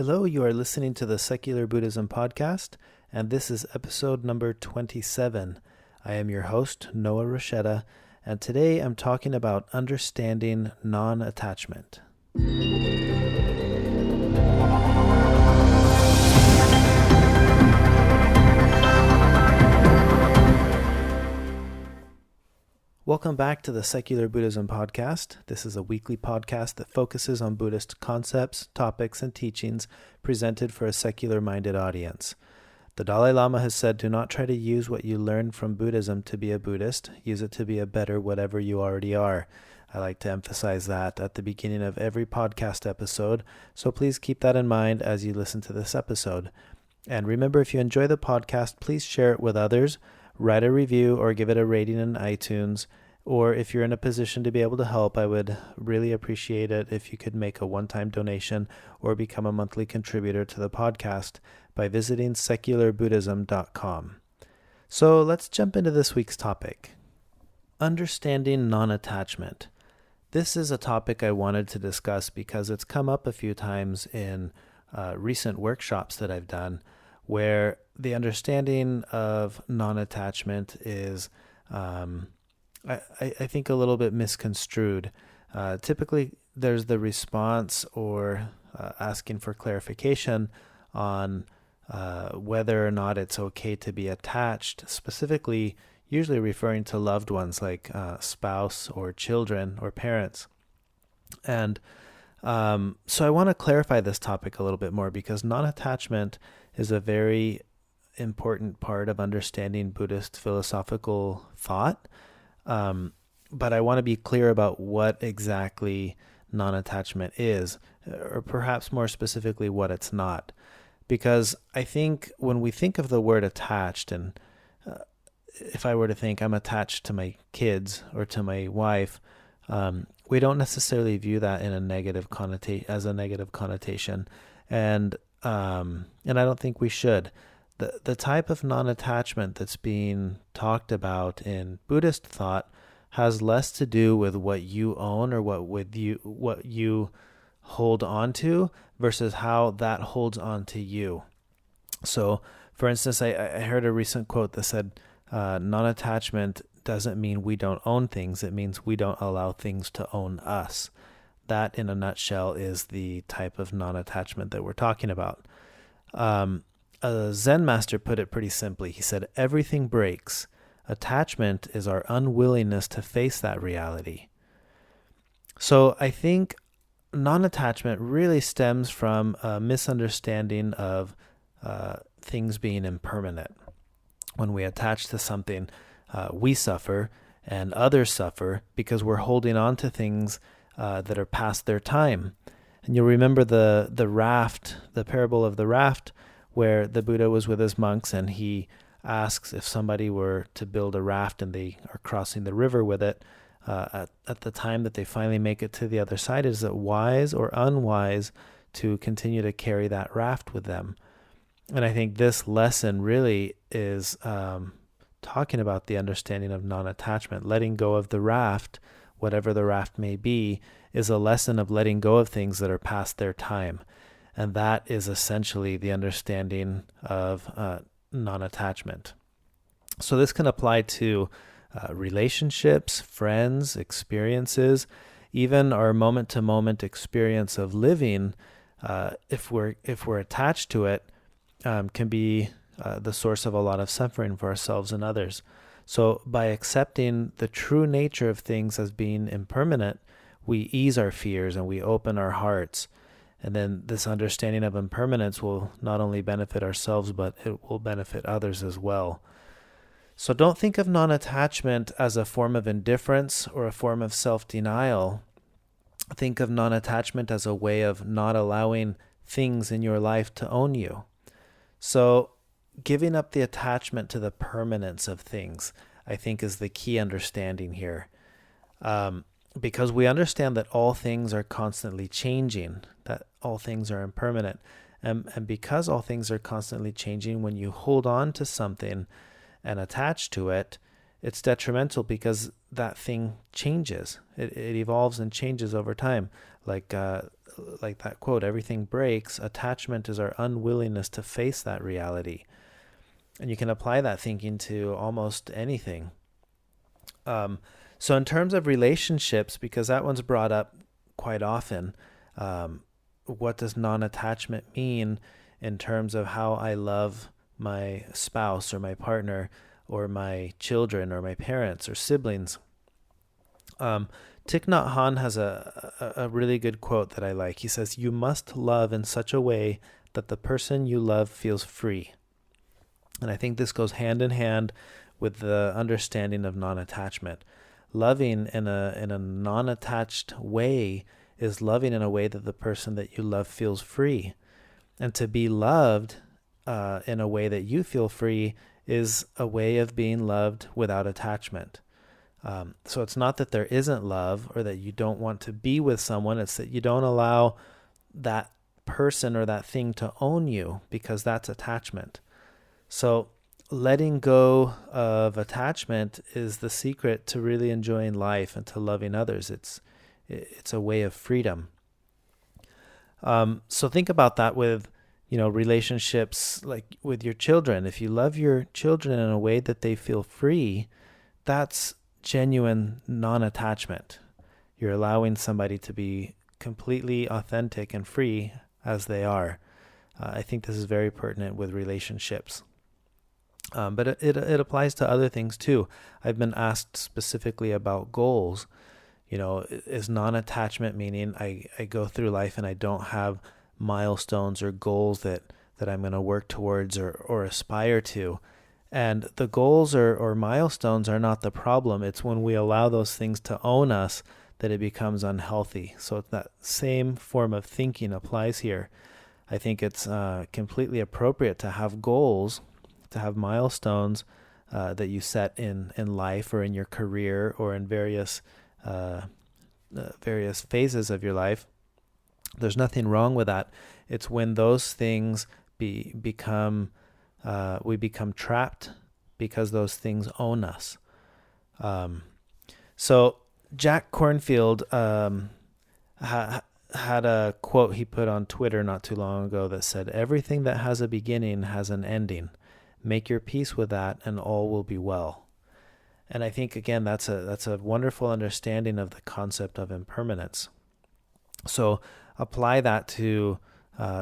Hello, you are listening to the Secular Buddhism Podcast, and this is episode number 27. I am your host, Noah Rochetta, and today I'm talking about understanding non-attachment. Welcome back to the Secular Buddhism Podcast. This is a weekly podcast that focuses on Buddhist concepts, topics, and teachings presented for a secular-minded audience. The Dalai Lama has said, do not try to use what you learned from Buddhism to be a Buddhist. Use it to be a better whatever you already are. I like to emphasize that at the beginning of every podcast episode, so please keep that in mind as you listen to this episode. And remember, if you enjoy the podcast, please share it with others, write a review or give it a rating in iTunes, or if you're in a position to be able to help, I would really appreciate it if you could make a one-time donation or become a monthly contributor to the podcast by visiting secularbuddhism.com. So let's jump into this week's topic. Understanding non-attachment. This is a topic I wanted to discuss because it's come up a few times in recent workshops that I've done, where the understanding of non-attachment is, I think, a little bit misconstrued. Typically, there's the response or asking for clarification on whether or not it's okay to be attached, specifically, usually referring to loved ones like spouse or children or parents. And so I want to clarify this topic a little bit more because non-attachment is a very important part of understanding Buddhist philosophical thought. But I want to be clear about what exactly non-attachment is, or perhaps more specifically what it's not. Because I think when we think of the word attached, and if I were to think I'm attached to my kids or to my wife, we don't necessarily view that in a negative connotation, and I don't think we should. The type of non-attachment that's being talked about in Buddhist thought has less to do with what you own or what you hold on to versus how that holds on to you. So, for instance, I heard a recent quote that said, non-attachment doesn't mean we don't own things. It means we don't allow things to own us. That, in a nutshell, is the type of non-attachment that we're talking about. A Zen master put it pretty simply. He said, everything breaks. Attachment is our unwillingness to face that reality. So I think non-attachment really stems from a misunderstanding of things being impermanent. When we attach to something, we suffer and others suffer because we're holding on to things that are past their time. And you'll remember the raft, the parable of the raft, where the Buddha was with his monks and he asks if somebody were to build a raft and they are crossing the river with it, at the time that they finally make it to the other side, is it wise or unwise to continue to carry that raft with them? And I think this lesson really is talking about the understanding of non-attachment. Letting go of the raft, whatever the raft may be, is a lesson of letting go of things that are past their time. And that is essentially the understanding of non-attachment. So this can apply to relationships, friends, experiences, even our moment-to-moment experience of living. If we're attached to it, can be the source of a lot of suffering for ourselves and others. So by accepting the true nature of things as being impermanent, we ease our fears and we open our hearts. And then this understanding of impermanence will not only benefit ourselves, but it will benefit others as well. So don't think of non-attachment as a form of indifference or a form of self-denial. Think of non-attachment as a way of not allowing things in your life to own you. So giving up the attachment to the permanence of things, I think, is the key understanding here. Because we understand that all things are constantly changing, that all things are impermanent. And because all things are constantly changing, when you hold on to something and attach to it, it's detrimental because that thing changes. It evolves and changes over time. Like like that quote, everything breaks. Attachment is our unwillingness to face that reality. And you can apply that thinking to almost anything. So in terms of relationships, because that one's brought up quite often, what does non-attachment mean in terms of how I love my spouse or my partner or my children or my parents or siblings? Thich Nhat Hanh has a really good quote that I like. He says, "You must love in such a way that the person you love feels free." And I think this goes hand in hand with the understanding of non-attachment. Loving in a non-attached way is loving in a way that the person that you love feels free. And to be loved in a way that you feel free is a way of being loved without attachment. So it's not that there isn't love or that you don't want to be with someone. It's that you don't allow that person or that thing to own you, because that's attachment. So letting go of attachment is the secret to really enjoying life and to loving others. It's a way of freedom. So think about that with, relationships, like with your children. If you love your children in a way that they feel free, that's genuine non-attachment. You're allowing somebody to be completely authentic and free as they are. I think this is very pertinent with relationships. But it applies to other things too. I've been asked specifically about goals. Is non-attachment meaning I go through life and I don't have milestones or goals that I'm going to work towards or aspire to? And the goals or milestones are not the problem. It's when we allow those things to own us that it becomes unhealthy. So that same form of thinking applies here. I think it's completely appropriate to have goals, to have milestones that you set in life or in your career or in various phases of your life. There's nothing wrong with that. It's when those things become we become trapped because those things own us. So Jack Kornfield had a quote he put on Twitter not too long ago that said, "Everything that has a beginning has an ending. Make your peace with that and all will be well." And I think, again, that's a wonderful understanding of the concept of impermanence. So apply that to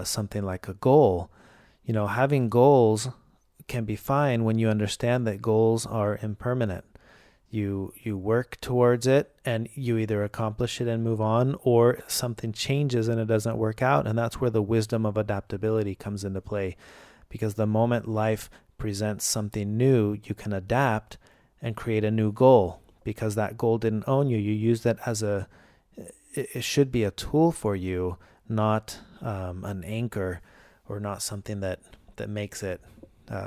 something like a goal. Having goals can be fine when you understand that goals are impermanent. You work towards it and you either accomplish it and move on, or something changes and it doesn't work out. And that's where the wisdom of adaptability comes into play. Because the moment life presents something new, you can adapt and create a new goal. Because that goal didn't own you. You used it as it should be a tool for you, not an anchor, or not something that makes it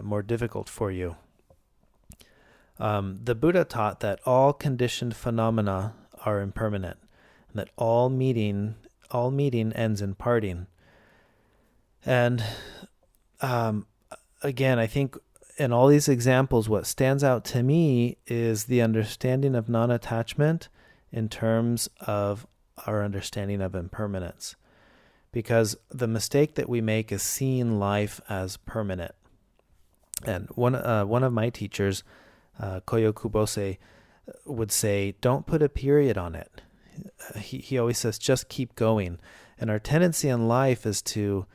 more difficult for you. The Buddha taught that all conditioned phenomena are impermanent, and that all meeting ends in parting. And again, I think in all these examples, what stands out to me is the understanding of non-attachment in terms of our understanding of impermanence. Because the mistake that we make is seeing life as permanent. And one of my teachers, Koyo Kubose, would say, "Don't put a period on it." He always says, "Just keep going." And our tendency in life is to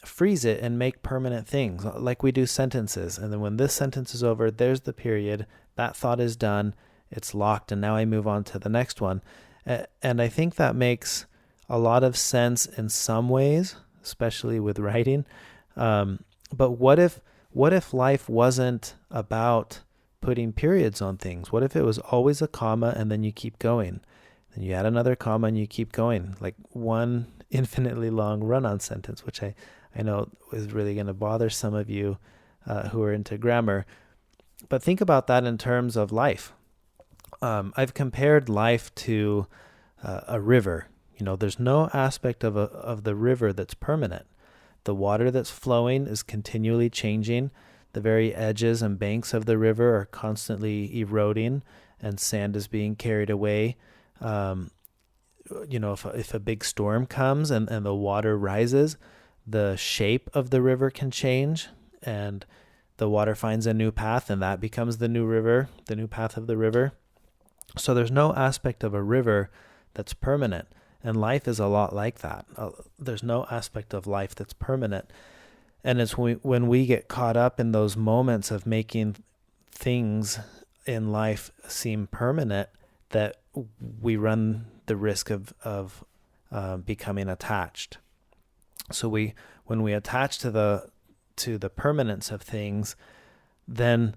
freeze it and make permanent things, like we do sentences. And then when this sentence is over, there's the period. That thought is done. It's locked, and now I move on to the next one. And I think that makes a lot of sense in some ways, especially with writing. But what if life wasn't about putting periods on things? What if it was always a comma and then you keep going? Then you add another comma and you keep going, like one infinitely long run-on sentence, which I know is really going to bother some of you who are into grammar. But think about that in terms of life. I've compared life to a river. There's no aspect of the river that's permanent. The water that's flowing is continually changing. The very edges and banks of the river are constantly eroding, and sand is being carried away. if a big storm comes and the water rises, the shape of the river can change, and the water finds a new path, and that becomes the new river, the new path of the river. So there's no aspect of a river that's permanent, and life is a lot like that. There's no aspect of life that's permanent. And it's when we get caught up in those moments of making things in life seem permanent that we run the risk of becoming attached. So when we attach to the permanence of things, then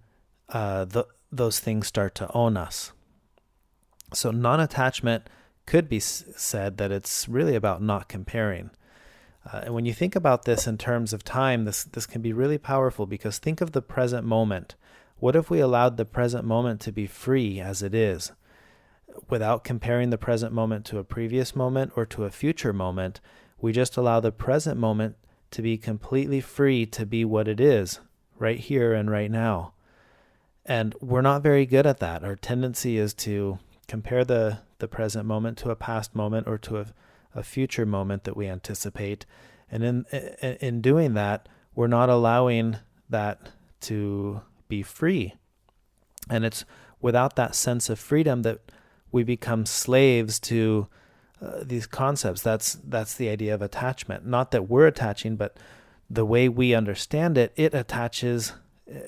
those things start to own us. So non-attachment could be said that it's really about not comparing. And when you think about this in terms of time, this can be really powerful, because think of the present moment. What if we allowed the present moment to be free as it is, without comparing the present moment to a previous moment or to a future moment? We just allow the present moment to be completely free to be what it is, right here and right now. And we're not very good at that. Our tendency is to compare the present moment to a past moment or to a future moment that we anticipate. And in doing that, we're not allowing that to be free. And it's without that sense of freedom that we become slaves to these concepts. That's the idea of attachment. Not that we're attaching, but the way we understand it, it attaches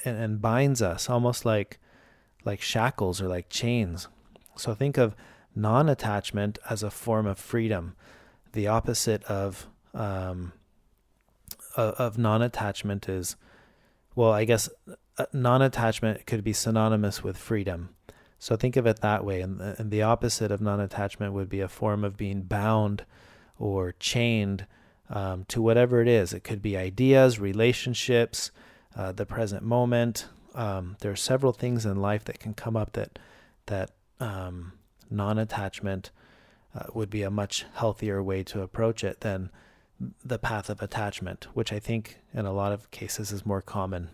and binds us, almost like shackles or like chains. So think of non-attachment as a form of freedom. The opposite of non-attachment is, well, I guess non-attachment could be synonymous with freedom. So think of it that way. And the opposite of non-attachment would be a form of being bound or chained to whatever it is. It could be ideas, relationships, the present moment. There are several things in life that can come up that non-attachment would be a much healthier way to approach it than the path of attachment, which I think in a lot of cases is more common.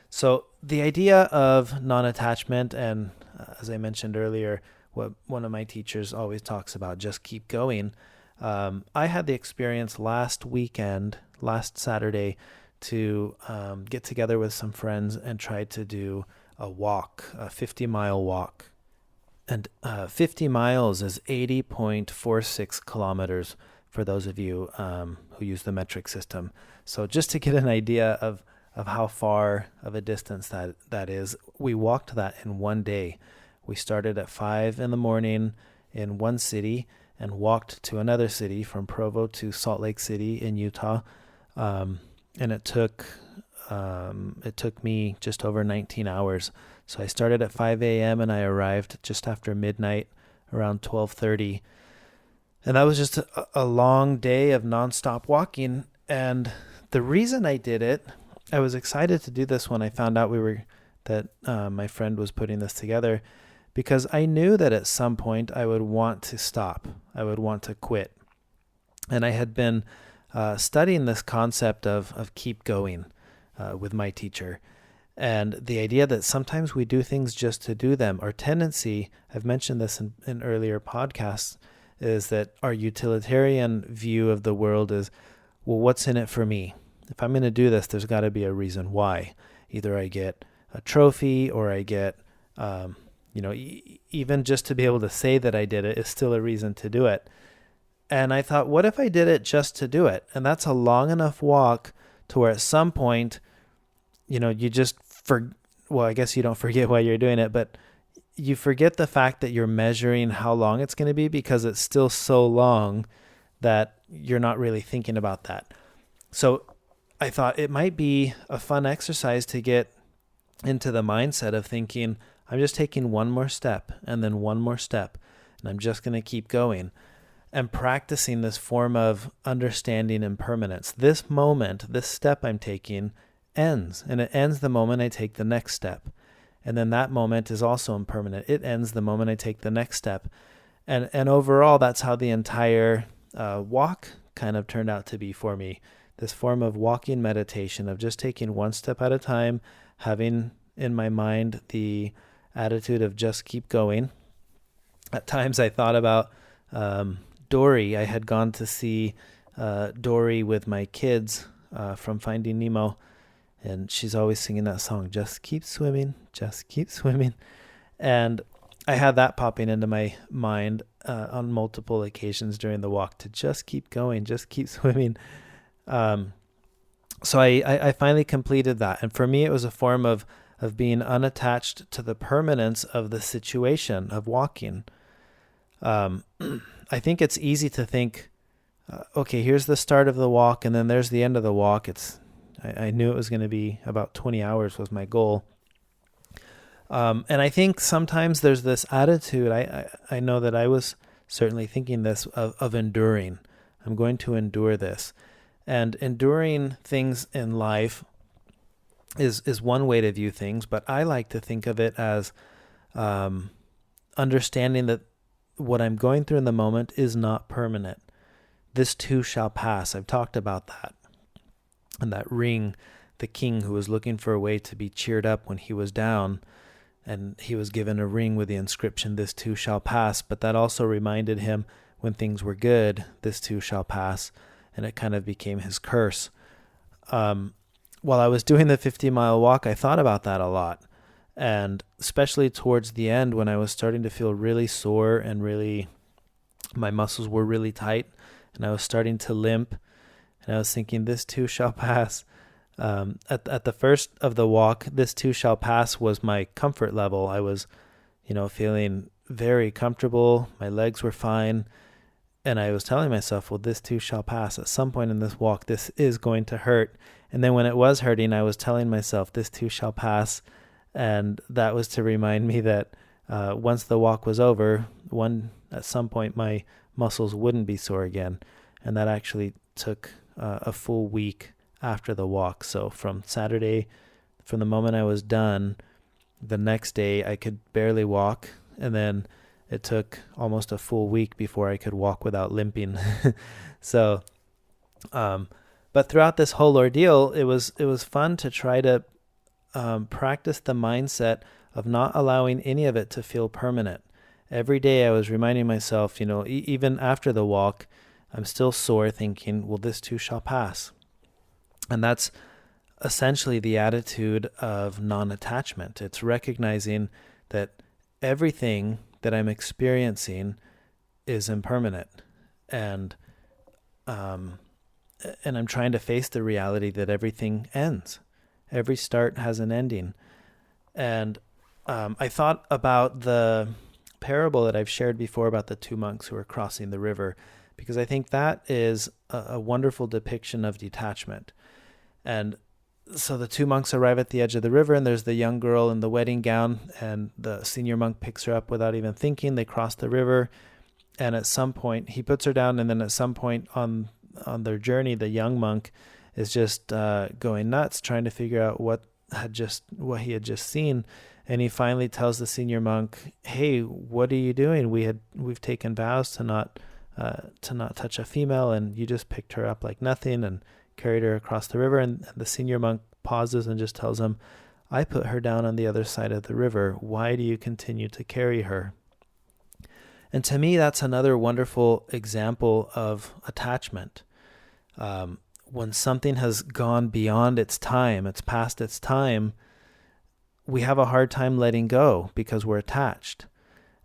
So the idea of non-attachment, and as I mentioned earlier, what one of my teachers always talks about, just keep going. I had the experience last Saturday, to get together with some friends and try to do a walk, a 50-mile walk. And 50 miles is 80.46 kilometers for those of you who use the metric system. So just to get an idea of how far of a distance that is, we walked that in one day. We started at 5 a.m. in one city and walked to another city, from Provo to Salt Lake City in Utah. And it took me just over 19 hours. So I started at 5 a.m. and I arrived just after midnight, around 12:30. And that was just a long day of nonstop walking. And the reason I did it, I was excited to do this when I found out that my friend was putting this together, because I knew that at some point I would want to stop. I would want to quit. And I had been studying this concept of keep going with my teacher. And the idea that sometimes we do things just to do them. Our tendency, I've mentioned this in earlier podcasts, is that our utilitarian view of the world is, well, what's in it for me? If I'm going to do this, there's got to be a reason why. Either I get a trophy, or I get, even just to be able to say that I did it is still a reason to do it. And I thought, what if I did it just to do it? And that's a long enough walk to where at some point, you just I guess you don't forget why you're doing it, but you forget the fact that you're measuring how long it's going to be, because it's still so long that you're not really thinking about that. So I thought it might be a fun exercise to get into the mindset of thinking, I'm just taking one more step and then one more step, and I'm just going to keep going. And practicing this form of understanding impermanence. This moment, this step I'm taking ends, and it ends the moment I take the next step. And then that moment is also impermanent. It ends the moment I take the next step. And overall, that's how the entire walk kind of turned out to be for me. This form of walking meditation, of just taking one step at a time, having in my mind the attitude of just keep going. At times I thought about Dory. I had gone to see Dory with my kids from Finding Nemo, and she's always singing that song, "Just keep swimming, just keep swimming." And I had that popping into my mind on multiple occasions during the walk to just keep going, just keep swimming. So I finally completed that. And for me, it was a form of being unattached to the permanence of the situation of walking. I think it's easy to think, okay, here's the start of the walk, and then there's the end of the walk. I knew it was going to be about 20 hours was my goal. And I think sometimes there's this attitude, I know that I was certainly thinking this, of enduring. I'm going to endure this. And enduring things in life is one way to view things, but I like to think of it as understanding that what I'm going through in the moment is not permanent. This too shall pass. I've talked about that. And that ring, the king who was looking for a way to be cheered up when he was down, and he was given a ring with the inscription, "This too shall pass." But that also reminded him when things were good, "This too shall pass." And it kind of became his curse. While I was doing the 50-mile walk, I thought about that a lot. And especially towards the end, when I was starting to feel really sore and my muscles were really tight, and I was starting to limp, and I was thinking, "This too shall pass." At the first of the walk, "This too shall pass" was my comfort level. I was, feeling very comfortable. My legs were fine. And I was telling myself, well, this too shall pass. At some point in this walk, this is going to hurt. And then when it was hurting, I was telling myself, this too shall pass. And that was to remind me that once the walk was over, at some point my muscles wouldn't be sore again. And that actually took a full week after the walk. So from Saturday, from the moment I was done, the next day I could barely walk. And then it took almost a full week before I could walk without limping. So, but throughout this whole ordeal, it was fun to try to practice the mindset of not allowing any of it to feel permanent. Every day I was reminding myself, even after the walk, I'm still sore, thinking, well, this too shall pass. And that's essentially the attitude of non-attachment. It's recognizing that everything that I'm experiencing is impermanent, and I'm trying to face the reality that everything ends. Every start has an ending. And I thought about the parable that I've shared before about the two monks who are crossing the river, because I think that is a wonderful depiction of detachment. And so the two monks arrive at the edge of the river, and there's the young girl in the wedding gown, and the senior monk picks her up without even thinking. They cross the river, and at some point he puts her down, and then at some point on their journey, the young monk is just going nuts, trying to figure out what he had just seen. And he finally tells the senior monk, "Hey, what are you doing? We've taken vows to not touch a female, and you just picked her up like nothing and carried her across the river." And the senior monk pauses and just tells him, "I put her down on the other side of the river. Why do you continue to carry her?" And to me, that's another wonderful example of attachment. When something has gone beyond its time, it's past its time, we have a hard time letting go because we're attached.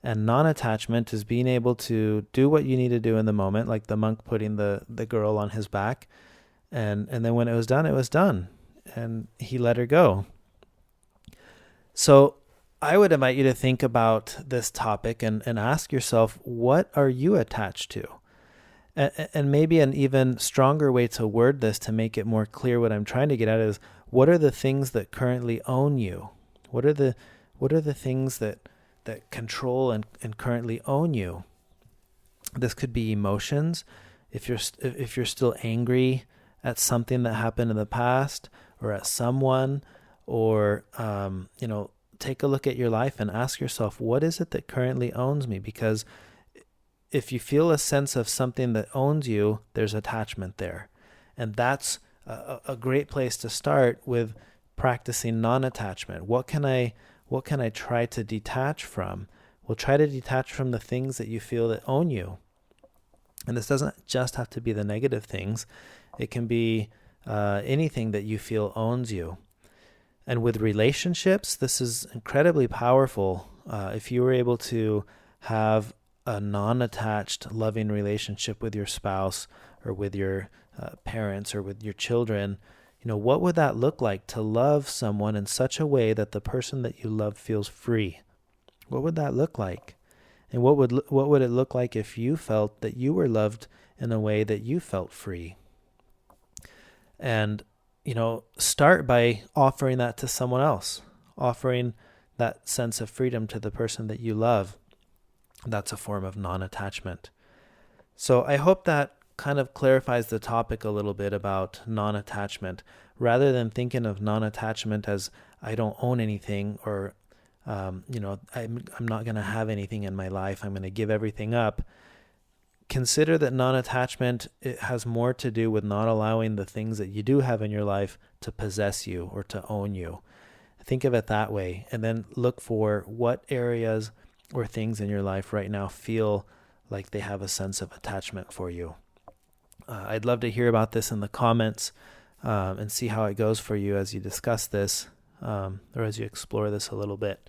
And non-attachment is being able to do what you need to do in the moment, like the monk putting the girl on his back. And then when it was done, and he let her go. So I would invite you to think about this topic and ask yourself, what are you attached to? And maybe an even stronger way to word this to make it more clear what I'm trying to get at is, what are the things that currently own you? What are the things that control and currently own you? This could be emotions. If you're still angry at something that happened in the past, or at someone, or take a look at your life and ask yourself, what is it that currently owns me? Because if you feel a sense of something that owns you, there's attachment there. And that's a great place to start with practicing non-attachment. What can I try to detach from? Well, try to detach from the things that you feel that own you. And this doesn't just have to be the negative things. It can be anything that you feel owns you. And with relationships, this is incredibly powerful. If you were able to have a non-attached, loving relationship with your spouse or with your parents or with your children, what would that look like to love someone in such a way that the person that you love feels free? What would that look like? And what would it look like if you felt that you were loved in a way that you felt free? And, start by offering that to someone else, offering that sense of freedom to the person that you love. That's a form of non-attachment. So I hope that kind of clarifies the topic a little bit about non-attachment, rather than thinking of non-attachment as I don't own anything, or I'm not going to have anything in my life. I'm going to give everything up. Consider that non-attachment, it has more to do with not allowing the things that you do have in your life to possess you or to own you. Think of it that way, and then look for what areas or things in your life right now feel like they have a sense of attachment for you. I'd love to hear about this in the comments and see how it goes for you as you discuss this or as you explore this a little bit.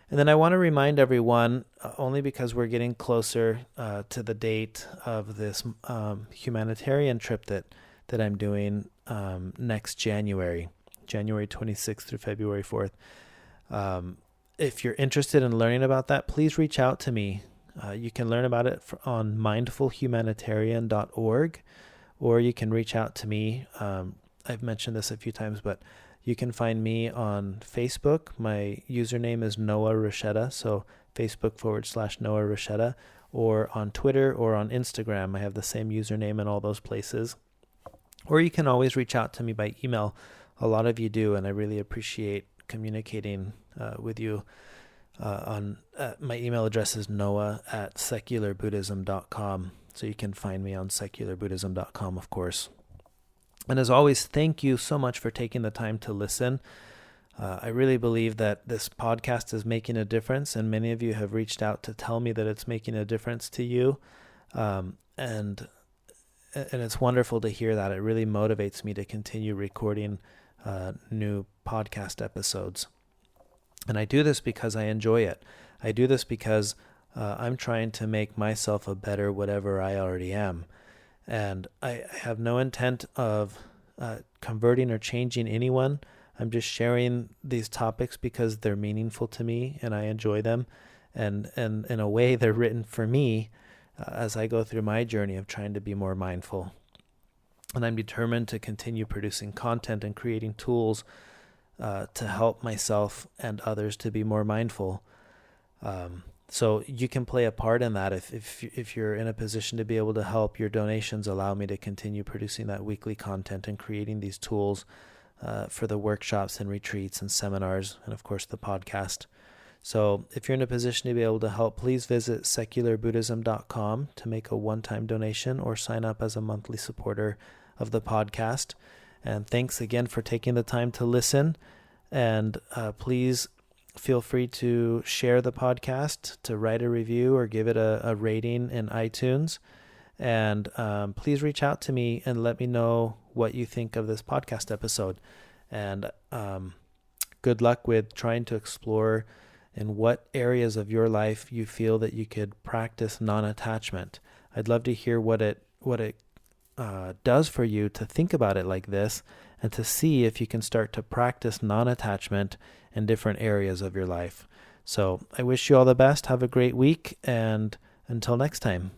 And then I want to remind everyone, only because we're getting closer to the date of this humanitarian trip that I'm doing next January 26th through February 4th. If you're interested in learning about that, please reach out to me. You can learn about it on mindfulhumanitarian.org, or you can reach out to me. I've mentioned this a few times, but you can find me on Facebook. My username is Noah Rochetta, so Facebook.com/Noah Rochetta, or on Twitter or on Instagram. I have the same username in all those places. Or you can always reach out to me by email. A lot of you do, and I really appreciate communicating with you. My email address is noah@secularbuddhism.com, so you can find me on secularbuddhism.com, of course. And as always, thank you so much for taking the time to listen. I really believe that this podcast is making a difference, and many of you have reached out to tell me that it's making a difference to you. And it's wonderful to hear that. It really motivates me to continue recording new podcast episodes. And I do this because I enjoy it. I do this because I'm trying to make myself a better whatever I already am. And I have no intent of converting or changing anyone. I'm just sharing these topics because they're meaningful to me and I enjoy them. And in a way, they're written for me as I go through my journey of trying to be more mindful. And I'm determined to continue producing content and creating tools to help myself and others to be more mindful. So you can play a part in that. If you're in a position to be able to help, your donations allow me to continue producing that weekly content and creating these tools for the workshops and retreats and seminars, and of course the podcast. So if you're in a position to be able to help, please visit secularbuddhism.com to make a one-time donation or sign up as a monthly supporter of the podcast. And thanks again for taking the time to listen. And please feel free to share the podcast, to write a review or give it a rating in iTunes. And please reach out to me and let me know what you think of this podcast episode. And good luck with trying to explore in what areas of your life you feel that you could practice non-attachment. I'd love to hear what it does for you to think about it like this, and to see if you can start to practice non-attachment in different areas of your life. So I wish you all the best. Have a great week, and until next time.